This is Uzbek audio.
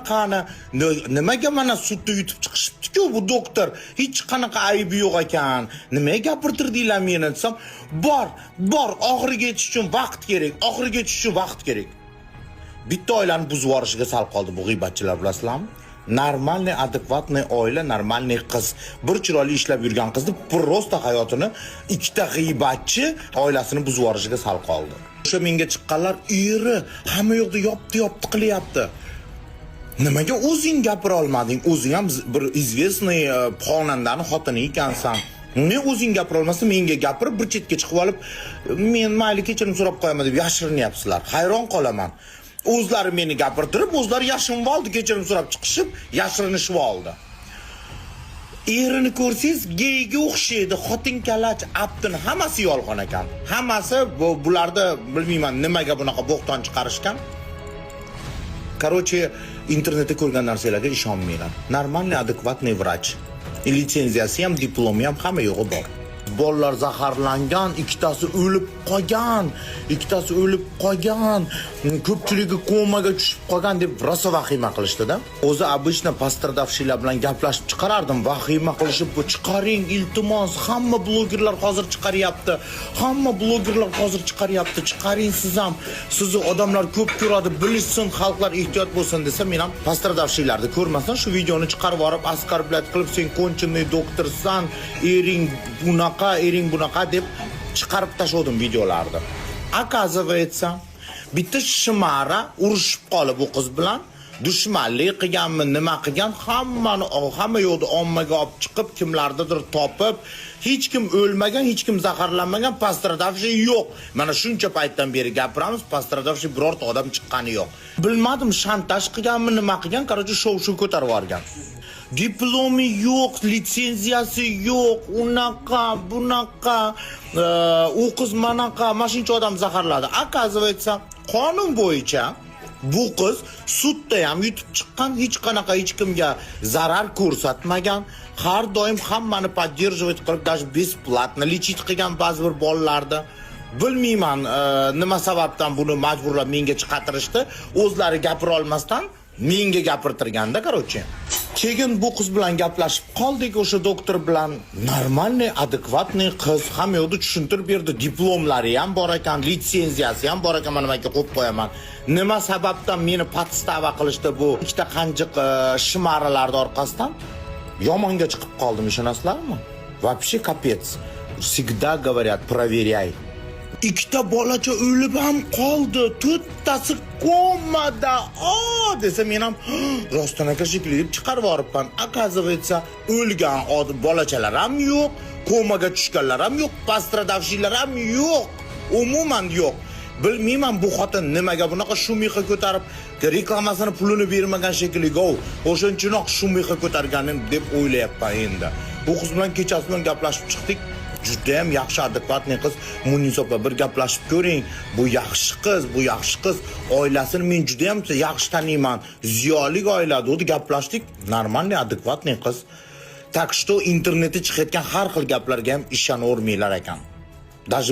qani nimaga mana sudda yutib chiqishibdi-ku bu doktor, hech qanaqa aybi yo'q ekan. Nimaga gapirtirdinglar meni desam, bor, oxiriga yetish uchun vaqt kerak, oxiriga yetish uchun vaqt kerak. Bitta oilani buzib yuborishiga sal qoldi bu g'iybatchilar, bilasizlarmi? Normalniy, adekvatniy oila, normalniy qiz, bir chiroyli ishlab yurgan qizni prosta hayotini ikkita g'iybatchi oilasini buzib yuborishiga sal qoldi. O'sha menga chiqqanlar eri hamma yoqda yopti qilyapti. Nimaga o'zing gapira olmading? O'zing ham bir izvestniy xonandani xotini ekansan. Ne o'zing gapira olmasa menga gapirib bir chetga chiqib olib, men mayli kechirim so'rab qo'yaman deb yashirinyapsizlar. Hayron qolaman. O'zlari meni gapirtirib, o'zlari yashirinib oldi, kechirim so'rab chiqishib, yashirinishib oldi. Erini ko'rsangiz, geyga o'xshaydi, xotin-kalach, abdin hammasi yolg'on ekan. Hammasi bularda bilmayman nimaga bunaqa bo'xton chiqarishgan. Короче, internetda ko'rgan narsalarga ishonmanglar. Normalniy, adekvatniy vrach. Litsenziyasi ham, diplomi ham hamma yo'g'i bor. Bolalar zaharlangan, ikkitasi o'lib qolgan, ko'pchiligi komaga tushib qolgan deb rosa vahima qilishdi-da. O'zi обычно pastradavshilar bilan gaplashib chiqarardim, vahima qilishib, bu chiqaring iltimos, hamma blogerlar hozir chiqaryapti, chiqaring siz ham. Sizni odamlar ko'p ko'radi, bilishsin, xalqlar ehtiyot bo'lsin desa, men ham pastradavshilarni ko'rmasdan shu videoni chiqarib yorib, askarbilat qilib, sen konchinney doktorsan, ering bunaqa deb chiqarib tashladim videolarni. Оказывается, bitta shimara urushib qolib bu qiz bilan dushmanlik qilganmi, nima qilgan, hamma yo'lda ommaga olib chiqib, kimlardadir topib, hech kim o'lmagan, hech kim zaharlanmagan, pastradavshi yo'q. Mana shuncha paytdan beri gapiramiz, pastradavshi birorta odam chiqqani yo'q. Bilmadim, shantaj qilganmi, nima qilgan, qarochi shov-shu ko'tarib yuborgan. Diplomi yo'q, litsenziyasi yo'q, bunaqa, u qiz manaqa, shuncha odam zaharladi. Оказывается, qonun bo'yicha bu qiz sudda ham yutib chiqqan, hech kimga zarar ko'rsatmagan, har doim hammani поддерживать qilib, даже бесплатно lechit qilgan ba'zi bir bolalarni. Bilmayman, nima sababdan buni majburlab menga chiqartirishdi, o'zlari gapira olmasdan menga gapirtirganda, qarochi. Keyin bu qiz bilan gaplashib qoldik, o'sha doktor bilan. Normalniy, adekvatniy qiz, hamma yo'qda tushuntirib berdi, diplomlari ham bor ekan, litsenziyasi ham bor ekan, mana menga qo'yib qo'yaman. Nima sababdan meni podstava qilishdi bu ikkita qanjiq shimaralarning orqasidan? Yomonga chiqib qoldim, ishonasizlarmi? Вообще капец. Всегда говорят, проверяй. Ikkita bolacha o'lib ham qoldi, to'rttasi komada. Desa men ham rostdan aka shekilli deb chiqarib yoribman. Оказывается, o'lgan bolachalar ham yo'q, komaga tushganlar ham yo'q, pastradavshilar ham yo'q. Umuman yo'q. Bilmayman bu xotin nimaga bunaqa shumiqa ko'tarib, reklamasini pulini bermagan shekilli o'shanchinoq shumiqa ko'targanim deb o'ylayapman endi. Bu qiz bilan kechasi bilan gaplashib chiqdik. Juda ham yaxshi, adekvatniy qiz. Munis opa, bir gaplashib ko'ring. Bu yaxshi qiz. Oilasini men juda ham yaxshi taniyman. Ziyoli oila, o'zi gaplashdik. Normalniy, adekvatniy qiz. Tak что internetda chiqayotgan har xil gaplarga ham ishonavermanglar ekan. Даже